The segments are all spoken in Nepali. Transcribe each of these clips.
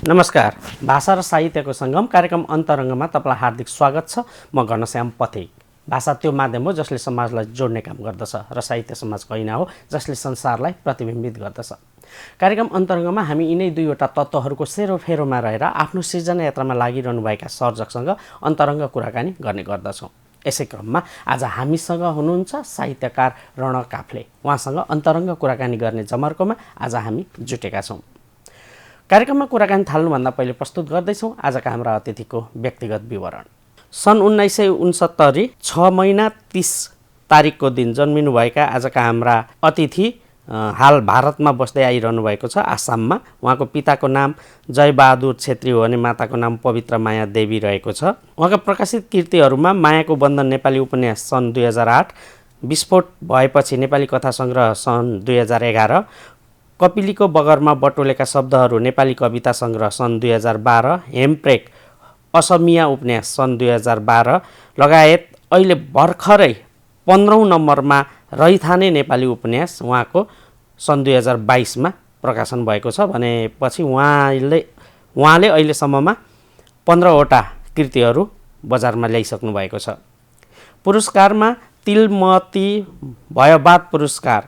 नमस्कार। भाषा र साहित्यको सङ्गम कार्यक्रम अन्तरङ्गमा तपाईँलाई हार्दिक स्वागत छ। म घनश्याम पथिक। भाषा त्यो माध्यम हो जसले समाजलाई जोड्ने काम गर्दछ र साहित्य समाजको ऐना हो जसले संसारलाई प्रतिबिम्बित गर्दछ। कार्यक्रम अन्तरङ्गमा हामी यिनै दुईवटा तत्त्वहरूको सेरोफेरोमा रहेर आफ्नो सृजना यात्रामा लागिरहनुभएका सर्जकसँग अन्तरङ्ग कुराकानी गर्ने गर्दछौँ। यसै क्रममा आज हामीसँग हुनुहुन्छ साहित्यकार रण काफ्ले। उहाँसँग अन्तरङ्ग कुराकानी गर्ने जमर्कोमा आज हामी जुटेका छौँ। कार्यक्रममा कुराकानी थाल्नुभन्दा पहिले प्रस्तुत गर्दैछौँ आजका हाम्रा अतिथिको व्यक्तिगत विवरण। सन् 1969 6 महिना 30 तारिकको दिन जन्मिनुभएका आजका हाम्रा अतिथि हाल भारतमा बस्दै आइरहनु भएको छ, आसाममा। उहाँको पिताको नाम जयबहादुर छेत्री हो भने माताको नाम पवित्र माया देवी रहेको छ। उहाँका प्रकाशित कृतिहरूमा मायाको बन्धन नेपाली उपन्यास सन् 2008, विस्फोट भएपछि नेपाली कथा सङ्ग्रह सन् 2011, कपिलीको बगरमा बटोलेका शब्दहरू नेपाली कविता सङ्ग्रह सन् 2012, हेमप्रेक असमिया उपन्यास सन् 2012 लगायत अहिले भर्खरै 15औं नम्बरमा रैथाने नेपाली उपन्यास उहाँको सन् 2022मा प्रकाशन भएको छ भनेपछि उहाँले अहिलेसम्ममा 15वटा कृतिहरू बजारमा ल्याइसक्नु भएको छ। पुरस्कारमा तिलमती भयवाद पुरस्कार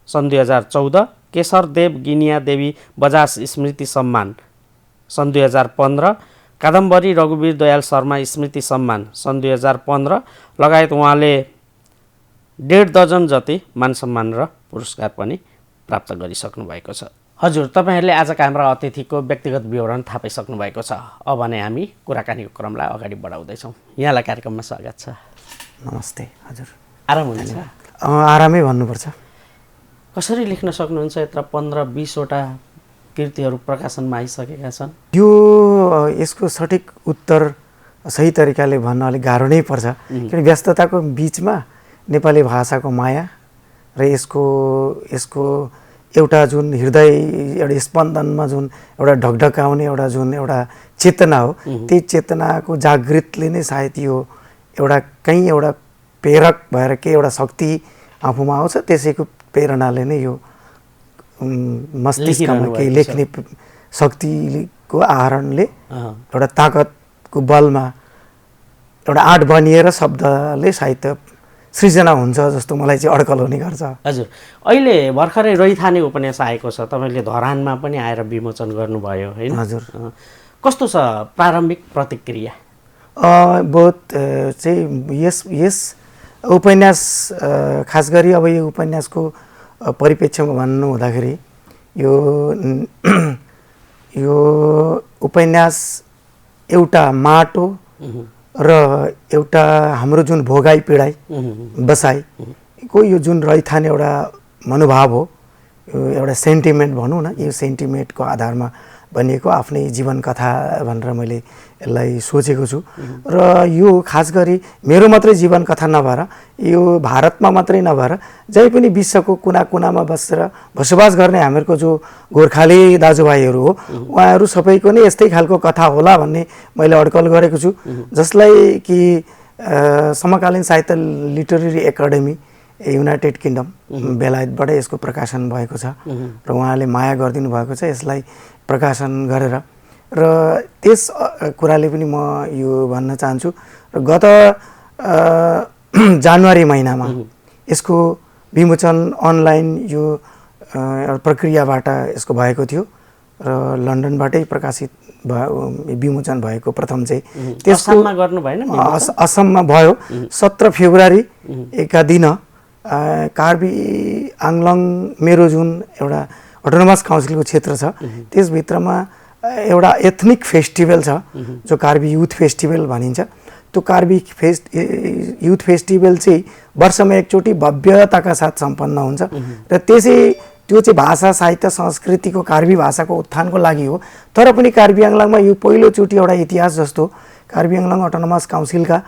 सन् 2014, केशरदेव गिनिया देवी बजाज स्मृति सम्मान सन् 2015, कादम्बरी रघुवीर दयाल शर्मा स्मृति सम्मान सन् 2015 लगायत उहाँले 1.5 दर्जन जति मान सम्मान र पुरस्कार पनि प्राप्त गरिसक्नु भएको छ। हजुर, तपाईँहरूले आजका हाम्रा अतिथिको व्यक्तिगत विवरण थाहा पाइसक्नु भएको छ। अब भने हामी कुराकानीको क्रमलाई अगाडि बढाउँदैछौँ। यहाँलाई कार्यक्रममा स्वागत छ। नमस्ते। हजुर, आराम हुनुहुन्छ? आरामै भन्नुपर्छ। कसरी लेख्न सक्नुहुन्छ? यत्र 15-20 वटा कृतिहरू प्रकाशनमा आइसकेका छन्। यसको सठिक उत्तर सही तरिकाले भन्न अलिक गाह्रो नै पर्छ, किनकि व्यस्तताको बिचमा नेपाली भाषाको माया र यसको एउटा जुन हृदय एउटा स्पन्दनमा जुन एउटा ढकढकाउने एउटा चेतना हो, त्यही चेतनाको जागृतले नै सायद यो एउटा प्रेरक भएर केही एउटा शक्ति आफूमा आउँछ। त्यसैको प्रेरणाले नै यो मस्तिष्कमा केही लेख्ने शक्तिको आहरणले एउटा ताकतको बलमा एउटा आँट बनिएर शब्दले साहित्य सृजना हुन्छ जस्तो मलाई चाहिँ अड्कल हुने गर्छ। हजुर, अहिले भर्खरै रैथाने उपन्यास आएको छ, तपाईँले धरानमा पनि आएर विमोचन गर्नुभयो होइन? हजुर। कस्तो छ प्रारम्भिक प्रतिक्रिया? बहुत चाहिँ यस उपन्यास खास गरी अब यो उपन्यासको परिप्रेक्ष्यमा भन्नु हुँदाखेरि यो उपन्यास एउटा माटो र एउटा हाम्रो जुन भोगाई पीडाई बसाइको यो जुन रैथाने एउटा मनोभाव हो, एउटा सेन्टिमेन्ट भनौँ न, यो सेन्टिमेन्टको आधारमा बनिएको आफ्नै जीवन कथा भनेर मैले यसलाई सोचेको छु। र यो खास गरी मेरो मात्रै जीवन कथा नभएर यो भारतमा मात्रै नभएर जहीँ पनि विश्वको कुना कुनामा बसेर बसोबास गर्ने हामीहरूको जो गोर्खाली दाजुभाइहरू हो, उहाँहरू सबैको नै यस्तै खालको कथा होला भन्ने मैले अड्कल गरेको छु, जसलाई कि समकालीन साहित्य लिटरेरी एकाडेमी युनाइटेड किङडम बेलायतबाट यसको प्रकाशन भएको छ र उहाँले माया गरिदिनु भएको छ यसलाई प्रकाशन गरेर। र त्यस कुराले पनि म यो भन्न चाहन्छु र गत जनवरी महिनामा यसको विमोचन अनलाइन यो प्रक्रियाबाट यसको भएको थियो र लन्डनबाटै प्रकाशित विमोचन भएको प्रथम चाहिँ त्यसमा गर्नु भएन? असममा भयो। 17 फेब्रुअरी एका दिन कार्बी आङ्लङ मेरो जुन एउटा अटोनोमस काउन्सिलको क्षेत्र छ त्यसभित्रमा एउटा एथनिक फेस्टिभल छ जो कार्बी युथ फेस्टिभल भनिन्छ। त्यो कार्बी युथ फेस्टिभल चाहिँ वर्षमा एकचोटि भव्यताका साथ सम्पन्न हुन्छ र त्यो चाहिँ भाषा साहित्य संस्कृतिको कार्बी भाषाको उत्थानको लागि हो। तर पनि कार्बी आङ्लङमा यो पहिलोचोटि एउटा इतिहास जस्तो कार्बी आङ्लङ अटोनोमस काउन्सिलका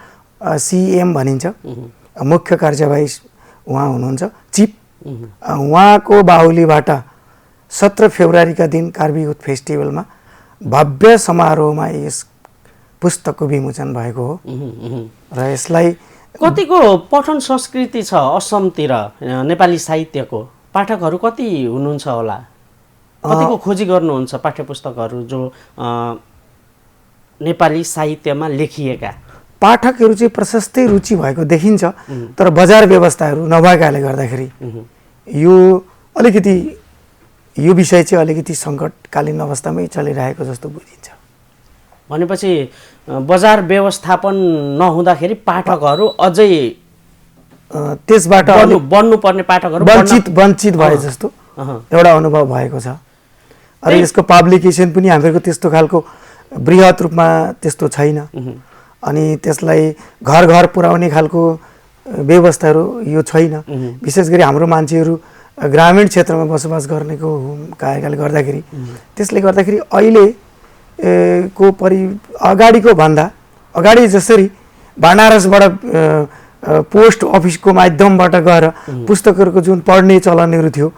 सिएम भनिन्छ, मुख्य कार्यवाही उहाँ हुनुहुन्छ, चिफ। उहाँको बाहुलीबाट 17 फेब्रुअरीका दिन कार्बी युथ फेस्टिभलमा भव्य समारोहमा यस पुस्तकको विमोचन भएको हो। र यसलाई कतिको पठन संस्कृति छ असमतिर नेपाली साहित्यको? पाठकहरू कति हुनुहुन्छ होला? कतिको खोजी गर्नुहुन्छ पाठ्यपुस्तकहरू जो नेपाली साहित्यमा लेखिएका? पाठकहरू चाहिँ प्रशस्तै रुचि भएको देखिन्छ, तर बजार व्यवस्थाहरू नभएकाले गर्दाखेरि यो अलिकति यो विषय चाहिँ अलिकति सङ्कटकालीन अवस्थामै चलिरहेको जस्तो बुझिन्छ। भनेपछि बजार व्यवस्थापन नहुँदाखेरि पाठकहरू अझै त्यसबाट बन्नुपर्ने पाठकहरू वञ्चित भए जस्तो एउटा अनुभव भएको छ। र यसको पब्लिकेसन पनि हामीहरूको त्यस्तो खालको बृहत रूपमा त्यस्तो छैन, अनि त्यसलाई घर घर पुर्याउने खालको व्यवस्थाहरू यो छैन। विशेष गरी हाम्रो मान्छेहरू ग्रामीण क्षेत्रमा बसोबास गर्नेको कारणले गर्दाखेरि त्यसले गर्दाखेरि अहिले को अगाडिको भन्दा अगाडि जसरी बनारसबाट पोस्ट अफिसको माध्यमबाट गएर पुस्तकहरूको जुन पढ्ने चलनहरू थियो,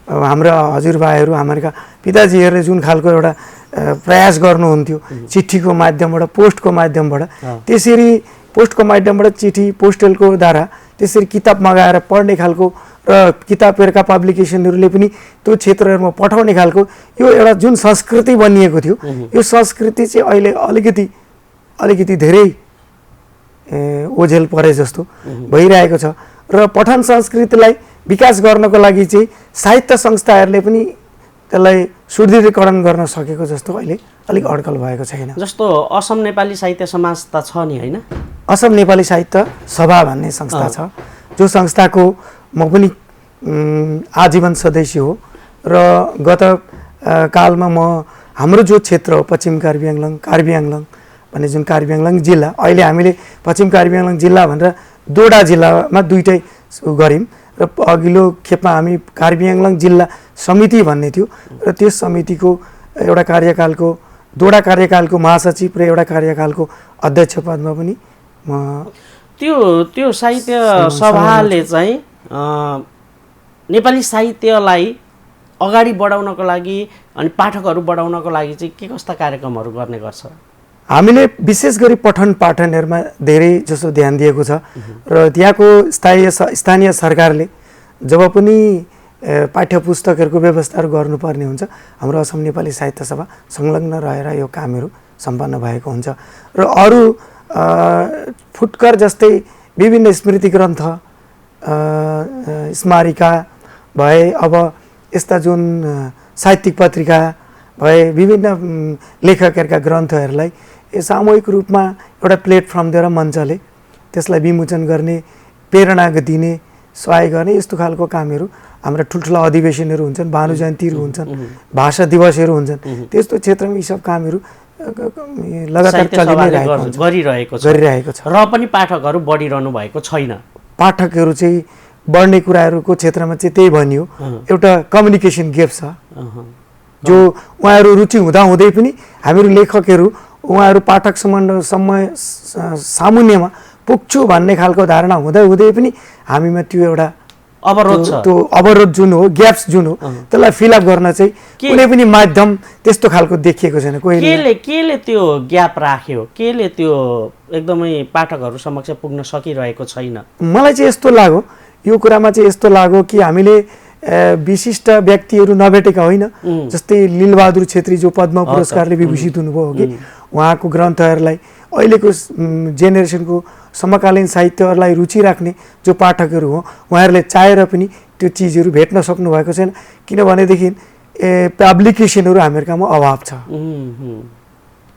हाम्रा हजुरबाहरू हाम्रा पिताजीहरूले जुन खालको एउटा प्रयास गर्नुहुन्थ्यो चिठीको माध्यमबाट पोस्टको माध्यमबाट, त्यसरी पोस्टको माध्यमबाट चिठी पोस्टलको द्वारा त्यसरी किताब मगाएर पढ्ने खालको र किताबहरूका पब्लिकेसनहरूले पनि त्यो क्षेत्रहरूमा पठाउने खालको यो एउटा जुन संस्कृति बनिएको थियो, यो संस्कृति चाहिँ अहिले अलिकति धेरै ओझेल परे जस्तो भइरहेको छ। र पठन संस्कृतिलाई विकास गर्नको लागि चाहिँ साहित्य संस्थाहरूले पनि त्यसलाई सुदृढीकरण गर्न सकेको जस्तो अहिले अलिक अड्कल भएको छैन। जस्तो असम नेपाली साहित्य समाज त छ नि, होइन? असम नेपाली साहित्य सभा भन्ने संस्था छ, जो संस्थाको म पनि आजीवन सदस्य हो। र गत कालमा म हाम्रो जो क्षेत्र हो पश्चिम कार्बी आङ्ग्लङ भन्ने जुन कार्बी आङ्ग्लङ जिल्ला, अहिले हामीले पश्चिम कार्बी आङ्ग्लङ जिल्ला भनेर दोडा जिल्लामा दुईटै गऱ्यौँ, र अघिल्लो खेपमा हामी कार्बी आङ्ग्लङ जिल्ला समिति भन्ने थियो, र त्यस समितिको एउटा कार्यकालको दोडा कार्यकालको महासचिव र एउटा कार्यकालको अध्यक्ष पदमा पनि म त्यो साहित्य सभाले चाहिँ नेपाली साहित्यलाई अगाडि बढाउनको लागि अनि पाठकहरू बढाउनको लागि चाहिँ के कस्ता कार्यक्रमहरू गर्ने गर्छ? हामीले विशेष गरी पठन पाठनहरूमा धेरै जसो ध्यान दिएको छ, र त्यहाँको स्थानीय सरकारले जब पनि पाठ्य पुस्तकहरूको व्यवस्थाहरू गर्नुपर्ने हुन्छ, हाम्रो असम नेपाली साहित्य सभा संलग्न रहेर यो कामहरू सम्पन्न भएको हुन्छ। र अरू फुटकर जस्तै विभिन्न स्मृति ग्रन्थ, स्मारिका भए, अब यस्ता जुन साहित्यिक पत्रिका भए, विभिन्न लेखकहरूका ग्रन्थहरूलाई सामूहिक रूपमा एउटा प्लेटफर्म दिएर मञ्चले त्यसलाई विमोचन गर्ने, प्रेरणा दिने, सहयोग गर्ने, यस्तो खालको कामहरू हाम्रा ठुल्ठुला अधिवेशनहरू हुन्छन्, भानु जयन्तीहरू हुन्छन्, भाषा दिवसहरू हुन्छन्, त्यस्तो क्षेत्रमा यी सब कामहरू लगातार गरिरहेको छ। र पनि पाठकहरू बढिरहनु भएको छैन। पाठकहरू चाहिँ बढ्ने कुराहरूको क्षेत्रमा चाहिँ त्यही भनियो, एउटा कम्युनिकेसन ग्याप छ, जो उहाँहरू रुचि हुँदै पनि हामीहरू लेखकहरू उहाँहरू पाठकसम्म सामुन्यमा पुग्छु भन्ने खालको धारणा हुँदै पनि हामीमा त्यो एउटा अवरोध जुन हो, ग्याप्स जुन हो, त्यसलाई फिलअप गर्न चाहिँ कुनै पनि माध्यम त्यस्तो खालको देखिएको छैन। केले त्यो ग्याप राख्यो? केले त्यो एकदमै पाठकहरू समक्ष पुग्न सकिरहेको छैन? मलाई चाहिँ यस्तो लाग्यो, यो कुरामा चाहिँ यस्तो लाग्यो कि हामीले विशिष्ट व्यक्तिहरू नभेटेका होइन, जस्तै लीलबहादुर छेत्री जो पद्म पुरस्कारले विभूषित हुनुभयो कि उहाँको ग्रन्थहरूलाई अहिलेको जेनेरेसनको समकालीन साहित्यहरूलाई रुचि राख्ने जो पाठकहरू हो उहाँहरूले चाहेर पनि त्यो चिजहरू भेट्न सक्नु भएको छैन, किनभनेदेखि पब्लिकेसनहरू हामीहरूकोमा अभाव छ,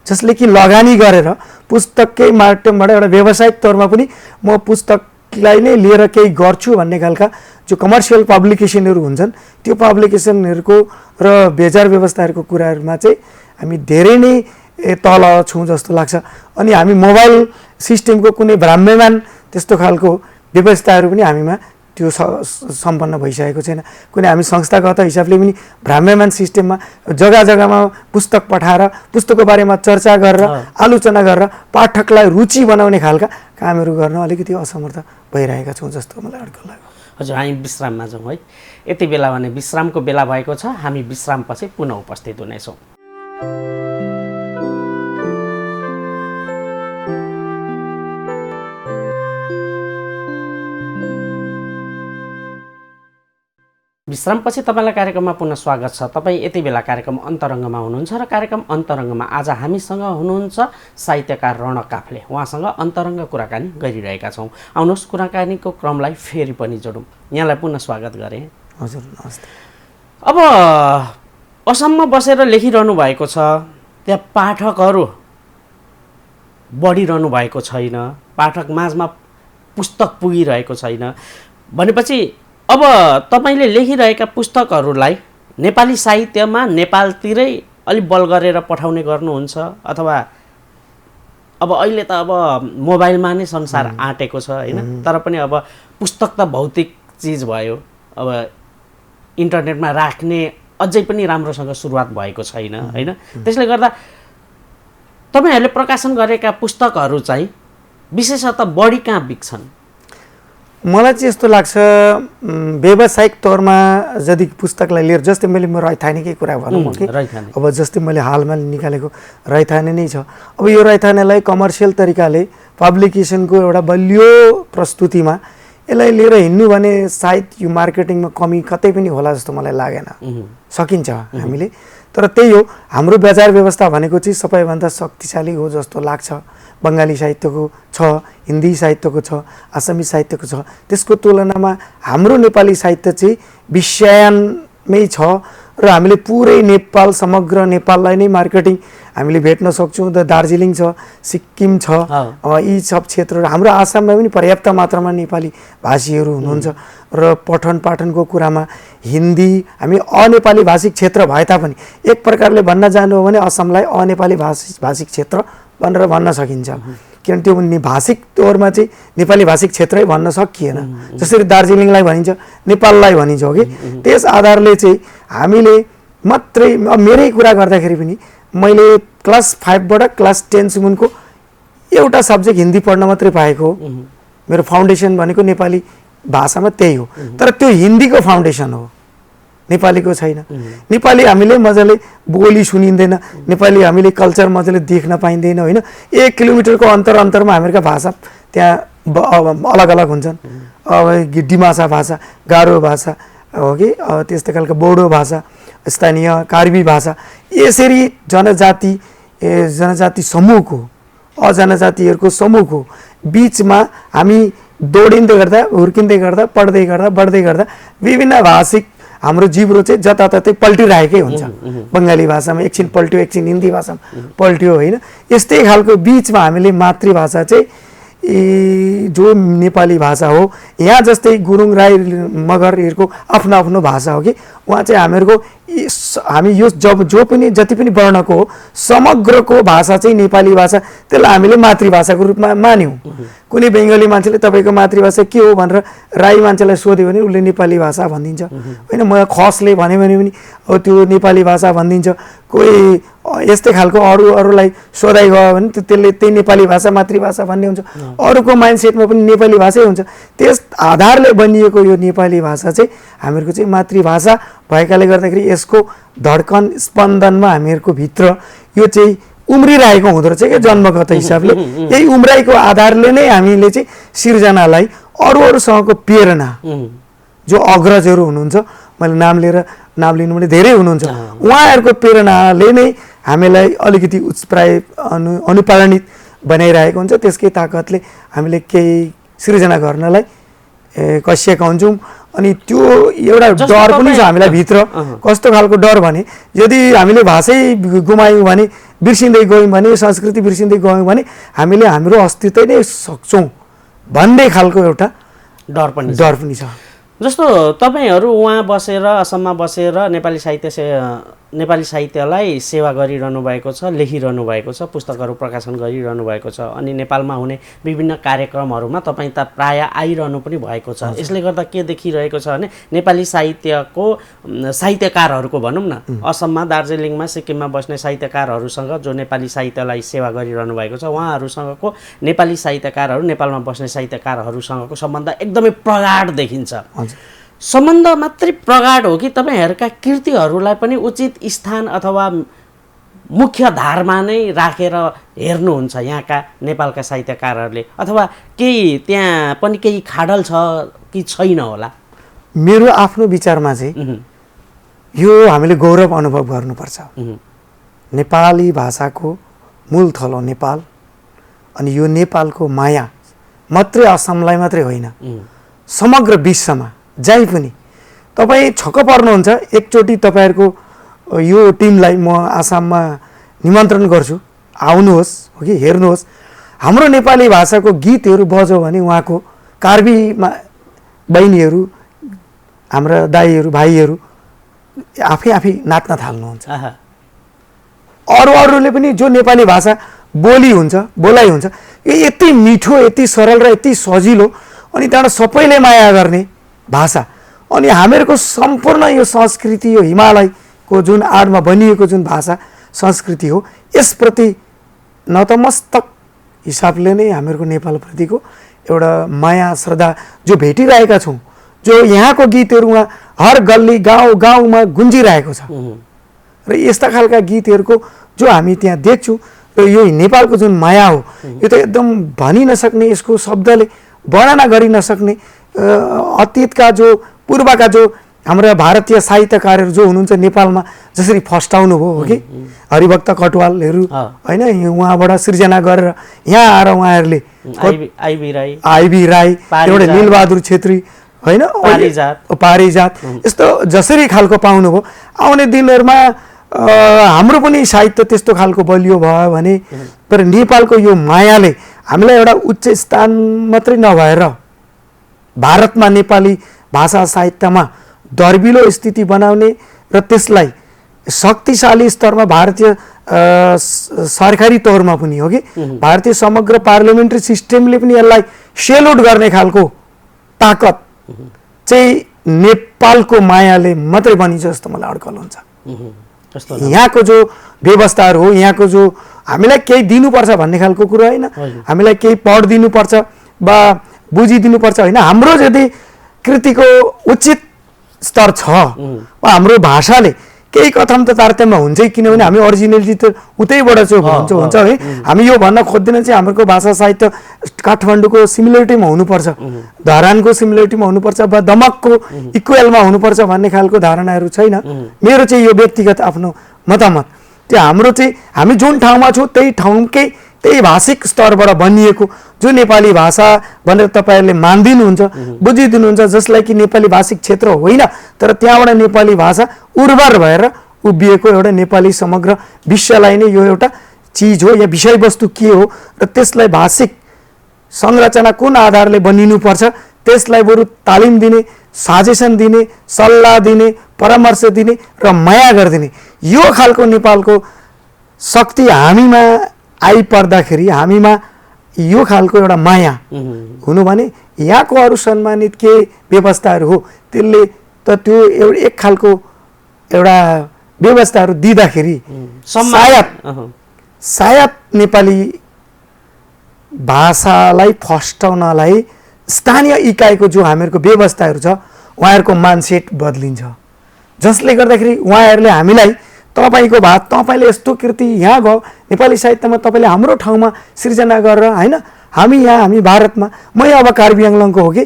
जसले कि लगानी गरेर पुस्तककै माध्यमबाट एउटा व्यावसायिक तौरमा पनि म पुस्तकलाई नै लिएर केही गर्छु भन्ने खालका जो कमर्सियल पब्लिकेसनहरू हुन्छन्, त्यो पब्लिकेसनहरूको र बजार व्यवस्थाहरूको कुराहरूमा चाहिँ हामी धेरै नै तल छौँ जस्तो लाग्छ। अनि हामी मोबाइल सिस्टमको कुनै भ्राम्यमान त्यस्तो खालको व्यवस्थाहरू पनि हामीमा त्यो सम्पन्न भइसकेको छैन। कुनै हामी संस्थागत हिसाबले पनि भ्राम्यमान सिस्टममा जग्गा जग्गामा पुस्तक पठाएर पुस्तकको बारेमा चर्चा गरेर आलोचना गरेर पाठकलाई रुचि बनाउने खालका कामहरू गर्न अलिकति असमर्थ भइरहेका छौँ जस्तो मलाई अड्कल लाग्यो। हजुर, हामी विश्राममा जाउँ है। यति बेला भने विश्रामको बेला भएको छ, हामी विश्रामपछि पुनः उपस्थित हुनेछौँ। विश्रामपछि तपाईँलाई कार्यक्रममा पुनः स्वागत छ। तपाईँ यति बेला कार्यक्रम अन्तरङ्गमा हुनुहुन्छ र कार्यक्रम अन्तरङ्गमा आज हामीसँग हुनुहुन्छ साहित्यकार रण काफ्ले। उहाँसँग अन्तरङ्ग कुराकानी गरिरहेका छौँ। आउनुहोस् कुराकानीको क्रमलाई फेरि पनि जोडौँ। यहाँलाई पुनः स्वागत गरेँ। हजुर नमस्ते। अब असममा बसेर लेखिरहनु भएको छ, त्यहाँ पाठकहरू बढिरहनु भएको छैन, पाठक माझमा पुस्तक पुगिरहेको छैन भनेपछि अब तपाईँले लेखिरहेका पुस्तकहरूलाई नेपाली साहित्यमा नेपालतिरै अलिक बल गरेर पठाउने गर्नुहुन्छ अथवा अब अहिले त अब मोबाइलमा नै संसार आँटेको छ होइन, तर पनि अब पुस्तक त भौतिक चिज भयो, अब इन्टरनेटमा राख्ने अझै पनि राम्रोसँग सुरुवात भएको छैन होइन। त्यसले गर्दा तपाईँहरूले प्रकाशन गरेका पुस्तकहरू चाहिँ विशेषतः बढी कहाँ बिक्छन्? मलाई चाहिँ यस्तो लाग्छ व्यावसायिक तौरमा यदि पुस्तकलाई लिएर, जस्तै मैले म रैथानेकै कुरा भनौँ कि अब जस्तै मैले हालमा निकालेको रैथाने नै छ। अब यो रैथानेलाई कमर्सियल तरिकाले पब्लिकेसनको एउटा बलियो प्रस्तुतिमा यसलाई लिएर हिँड्नु भने सायद यो मार्केटिङमा कमी कतै पनि होला जस्तो मलाई लागेन। सकिन्छ हामीले, तर त्यही हो हाम्रो बजार व्यवस्था भनेको चाहिँ सबैभन्दा शक्तिशाली हो जस्तो लाग्छ। बङ्गाली साहित्यको छ, हिन्दी साहित्यको छ, आसामी साहित्यको छ, त्यसको तुलनामा हाम्रो नेपाली साहित्य चाहिँ विषयानमै छ र हामीले पुरै नेपाल, समग्र नेपाललाई नै मार्केटिङ हामीले भेट्न सक्छौँ। त दार्जिलिङ छ, सिक्किम छ, यी सब क्षेत्रहरू, हाम्रो आसाममा पनि पर्याप्त मात्रामा नेपाली भाषीहरू हुनुहुन्छ र पठन पाठनको कुरामा हिन्दी, हामी अनेपाली भाषिक क्षेत्र भए तापनि एक प्रकारले भन्न जानु हो भने असमलाई अनेपाली भाषिक क्षेत्र भनेर भन्न सकिन्छ, किनभने त्यो भाषिक तौरमा चाहिँ नेपाली भाषिक क्षेत्रै भन्न सकिएन। जसरी दार्जिलिङलाई भनिन्छ, नेपाललाई भनिन्छ हो कि, त्यस आधारले चाहिँ हामीले मात्रै, मेरै कुरा गर्दाखेरि पनि मैले क्लास 5बाट क्लास 10सम्मको एउटा सब्जेक्ट हिन्दी पढ्न मात्रै पाएको हो। मेरो फाउन्डेसन भनेको नेपाली भाषामा त्यही हो, तर त्यो हिन्दीको फाउन्डेसन हो, नेपालीको छैन। नेपाली हामीले मजाले बोली सुनिँदैन, नेपाली हामीले कल्चर मजाले देख्न पाइँदैन होइन। 1 किलोमिटरको अन्तरमा हामीहरूका भाषा त्यहाँ अलग अलग हुन्छन्। अब डिमासा भाषा, गारो भाषा हो कि, त्यस्तै खालको बोडो भाषा, स्थानीय कार्बी भाषा, यसरी जनजाति समूहको, अजनजातिहरूको समूहको बिचमा हामी दौडिँदै गर्दा, हुर्किँदै गर्दा, पढ्दै गर्दा, बढ्दै गर्दा विभिन्न भाषिक हाम्रो जिब्रो चाहिँ जताततै पल्टिरहेकै हुन्छ। बङ्गाली भाषामा एकछिन पल्ट्यो, एकछिन हिन्दी भाषामा पल्ट्यो होइन। यस्तै खालको बिचमा हामीले मातृभाषा चाहिँ जो नेपाली भाषा हो, यहाँ जस्तै गुरुङ, राई, मगरहरूको आफ्नो आफ्नो भाषा हो कि, उहाँ चाहिँ हामी यो जो पनि जति पनि वर्णको हो समग्रको भाषा चाहिँ नेपाली भाषा, त्यसलाई हामीले मातृभाषाको रूपमा मान्यौँ। कुनै बङ्गाली मान्छेले तपाईँको मातृभाषा के हो भनेर राई मान्छेलाई सोध्यो भने उसले नेपाली भाषा भनिदिन्छ होइन। म खसले भन्यो भने पनि अब त्यो नेपाली भाषा भनिदिन्छ। कोही यस्तै खालको अरूलाई सोधाइ गयो भने त्यसले त्यही नेपाली भाषा मातृभाषा भन्ने हुन्छ। अरूको माइन्डसेटमा पनि नेपाली भाषै हुन्छ। त्यस आधारले बनिएको यो नेपाली भाषा चाहिँ हामीहरूको चाहिँ मातृभाषा भएकाले गर्दाखेरि यसको धड्कन, स्पन्दनमा हामीहरूको भित्र यो चाहिँ उम्रिरहेको हुँदो रहेछ क्या जन्मगत हिसाबले। यही उम्राइको आधारले नै हामीले चाहिँ सिर्जनालाई अरूसँगको प्रेरणा, जो अग्रजहरू हुनुहुन्छ, मैले नाम लिनु भने धेरै हुनुहुन्छ, उहाँहरूको प्रेरणाले नै हामीलाई अलिकति उत्प्राय अनुप्राणित बनाइरहेको हुन्छ। त्यसकै ताकतले हामीले केही सृजना गर्नलाई कसिएका हुन्छौँ। अनि त्यो एउटा डर पनि छ हामीलाई भित्र। कस्तो खालको डर भने, यदि हामीले भाषै गुमायौँ भने, बिर्सिँदै गयौँ भने, संस्कृति बिर्सिँदै गयौँ भने हामीले हाम्रो अस्तित्व नै सक्छौँ भन्ने खालको एउटा डर पनि छ। जस्तो तपाईँहरू उहाँ बसेर, असममा बसेर नेपाली साहित्यलाई सेवा गरिरहनु भएको छ, लेखिरहनु भएको छ, पुस्तकहरू प्रकाशन गरिरहनु भएको छ, अनि नेपालमा हुने विभिन्न कार्यक्रमहरूमा तपाईँ त प्रायः आइरहनु पनि भएको छ। यसले गर्दा के देखिरहेको छ भने नेपाली साहित्यकारहरूको भनौँ न, असममा, दार्जिलिङमा, सिक्किममा बस्ने साहित्यकारहरूसँग जो नेपाली साहित्यलाई सेवा गरिरहनु भएको छ, उहाँहरूसँगको नेपाली साहित्यकारहरू, नेपालमा बस्ने साहित्यकारहरूसँगको सम्बन्ध एकदमै प्रगाढ देखिन्छ। सम्बन्ध मात्रै प्रगाढ हो कि तपाईँहरूका कृतिहरूलाई पनि उचित स्थान अथवा मुख्य धारमा नै राखेर हेर्नुहुन्छ यहाँका नेपालका साहित्यकारहरूले, अथवा केही त्यहाँ पनि केही खाडल छ कि छैन होला? मेरो आफ्नो विचारमा चाहिँ यो हामीले गौरव अनुभव गर्नुपर्छ। नेपाली भाषाको मूल थलो नेपाल, अनि यो नेपालको माया मात्रै असमलाई मात्रै होइन, समग्र विश्वमा जहीँ पनि तपाईँ छक्क पर्नुहुन्छ। एकचोटि तपाईँहरूको यो टिमलाई म आसाममा निमन्त्रण गर्छु, आउनुहोस् हो कि हेर्नुहोस्। हाम्रो नेपाली भाषाको गीतहरू बज्यो भने उहाँको कार्बीमा बहिनीहरू, हाम्रा दाईहरू भाइहरू आफै नाच्न थाल्नुहुन्छ। अरूले पनि जो नेपाली भाषा बोलाइ हुन्छ, यो यति मिठो, यति सरल र यति सजिलो, अनि त्यहाँबाट सबैले माया गर्ने भाषा, अनि हामीहरूको सम्पूर्ण यो संस्कृति, यो हिमालयको जुन आडमा बनिएको जुन भाषा संस्कृति हो, यसप्रति नतमस्तक हिसाबले नै हामीहरूको नेपालप्रतिको एउटा माया श्रद्धा जो भेटिरहेका छौँ, जो यहाँको गीतहरू उहाँ हर गल्ली गाउँमा गुन्जिरहेको छ। र यस्ता खालका गीतहरूको जो हामी त्यहाँ देख्छौँ, र यो नेपालको जुन माया हो, यो त एकदम भनि नसक्ने, यसको शब्दले वर्णना गरि नसक्ने। अतीतका जो पूर्वका जो हाम्रा भारतीय साहित्यकारहरू जो हुनुहुन्छ नेपालमा, जसरी फस्टाउनु भयो हो कि हरिभक्त कटुवालहरू होइन, उहाँबाट सृजना गरेर यहाँ आएर उहाँहरूले आइबी राई, एउटा नीलबहादुर छेत्री होइन, पारिजात, यस्तो जसरी खालको पाउनुभयो, आउने दिनहरूमा हाम्रो पनि साहित्य त्यस्तो खालको बलियो भयो भने। तर नेपालको यो मायाले हामीलाई एउटा उच्च स्थान मात्रै नभएर भारतमा नेपाली भाषा साहित्यमा दर्बिलो स्थिति बनाउने र त्यसलाई शक्तिशाली स्तरमा भारतीय सरकारी तौरमा पनि हो कि भारतीय समग्र पार्लियामेन्ट्री सिस्टमले पनि यसलाई सेल्युट गर्ने खालको ताकत चाहिँ नेपालको मायाले मात्रै बनिन्छ जस्तो मलाई अड्कल हुन्छ। यहाँको जो व्यवस्थाहरू हो, यहाँको जो हामीलाई केही दिनुपर्छ भन्ने खालको कुरा होइन, हामीलाई केही पढिदिनुपर्छ वा बुझिदिनुपर्छ होइन। हाम्रो यदि कृतिको उचित स्तर छ, हाम्रो भाषाले केही कथम त तारतम्य हुन्छै, किनभने हामी अरिजिनलिटी त उतैबाट चाहिँ हुन्छ है। हामी यो भन्न खोज्दैन चाहिँ हाम्रो भाषा साहित्य काठमाडौँको सिमिलरिटीमा हुनुपर्छ, धरानको सिमिलरिटीमा हुनुपर्छ वा दमकको इक्वेलमा हुनुपर्छ भन्ने खालको धारणाहरू छैन। मेरो चाहिँ यो व्यक्तिगत आफ्नो मतामत, त्यो हाम्रो चाहिँ हामी जुन ठाउँमा छौँ त्यही ठाउँकै त्यही भाषिक स्तरबाट बनिएको जो नेपाली भाषा भनेर तपाईँहरूले मानिदिनुहुन्छ, बुझिदिनुहुन्छ, जसलाई कि नेपाली भाषिक क्षेत्र होइन, तर त्यहाँबाट नेपाली भाषा उर्वर भएर उभिएको एउटा नेपाली समग्र विश्वलाई नै यो एउटा चिज हो या विषयवस्तु के हो, र त्यसलाई भाषिक संरचना कुन आधारले बनिनुपर्छ त्यसलाई बरु तालिम दिने, सजेसन दिने, सल्लाह दिने, परामर्श दिने र माया गरिदिने, यो खालको नेपालको शक्ति हामीमा आइपर्दाखेरि, हामीमा यो खालको एउटा माया हुनु भने यहाँको अरू सम्मानित के व्यवस्थाहरू हो त्यसले त त्यो एउटा एक खालको एउटा व्यवस्थाहरू दिँदाखेरि सायद नेपाली भाषालाई फस्टाउनलाई स्थानीय इकाइको जो हामीहरूको व्यवस्थाहरू छ उहाँहरूको माइन्डसेट बदलिन्छ, जसले गर्दाखेरि उहाँहरूले हामीलाई तपाईँको तपाईँले यस्तो कृति यहाँ भयो नेपाली साहित्यमा तपाईँले हाम्रो ठाउँमा सृजना गरेर होइन, हामी भारतमा, म अब कार्बी आङ्लोङको हो कि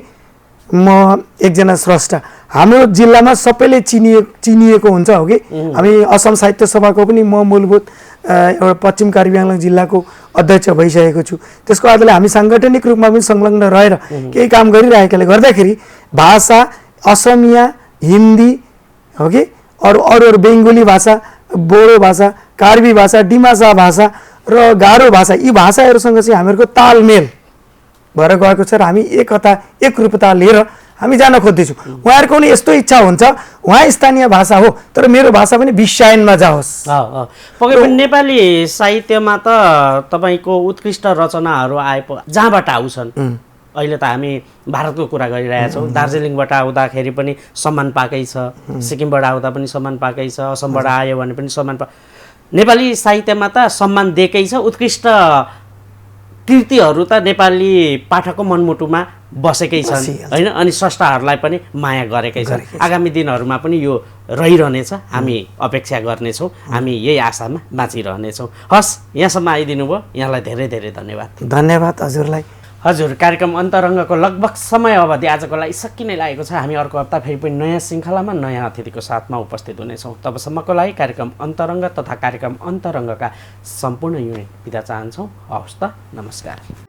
म एकजना स्रष्टा, हाम्रो जिल्लामा सबैले चिनिएको हुन्छ हो कि हामी असम साहित्य सभाको पनि म मूलभूत एउटा पश्चिम कार्बी आङ्लोङ जिल्लाको अध्यक्ष भइसकेको छु। त्यसको आधारले हामी साङ्गठनिक रूपमा पनि संलग्न रहेर केही काम गरिरहेकाले गर्दाखेरि भाषा असमिया, हिन्दी हो कि अरू बेङ्गोली भाषा, बोडो भाषा, कार्बी भाषा, डिमासा भाषा र गारो भाषा, यी भाषाहरूसँग चाहिँ हामीहरूको तालमेल भएर गएको छ र हामी एकरूपता लिएर हामी जान खोज्दैछौँ। उहाँहरूको पनि यस्तो इच्छा हुन्छ उहाँ स्थानीय भाषा हो तर मेरो भाषा पनि विश्वायनमा जाओस्। पक्कै पनि नेपाली साहित्यमा त तपाईँको उत्कृष्ट रचनाहरू जहाँबाट आउँछन्, अहिले त हामी भारतको कुरा गरिरहेका छौँ, दार्जिलिङबाट आउँदाखेरि पनि सम्मान पाएकै छ, सिक्किमबाट आउँदा पनि सम्मान पाएकै छ, असमबाट आयो भने पनि सम्मान नेपाली साहित्यमा त सम्मान दिएकै छ। उत्कृष्ट कृतिहरू त नेपाली पाठकको मनमुटुमा बसेकै छन् होइन, अनि स्रष्टाहरूलाई पनि माया गरेकै छन्। आगामी दिनहरूमा पनि यो रहिरहनेछ, हामी अपेक्षा गर्नेछौँ, हामी यही आशामा बाँचिरहनेछौँ। हस्, यहाँसम्म आइदिनु भयो, यहाँलाई धेरै धेरै धन्यवाद। धन्यवाद हजुरलाई। हजुर, कार्यक्रम अन्तरङ्गको लगभग समय अवधि आजको लागि सकिने लागेको छ। हामी अर्को हप्ता फेरि पनि नयाँ श्रृङ्खलामा नयाँ अतिथिको साथमा उपस्थित हुनेछौँ। तबसम्मको लागि कार्यक्रम अन्तरङ्ग तथा कार्यक्रम अन्तरङ्गका सम्पूर्ण युनिट बिदा चाहन्छौँ। हवस् त, नमस्कार।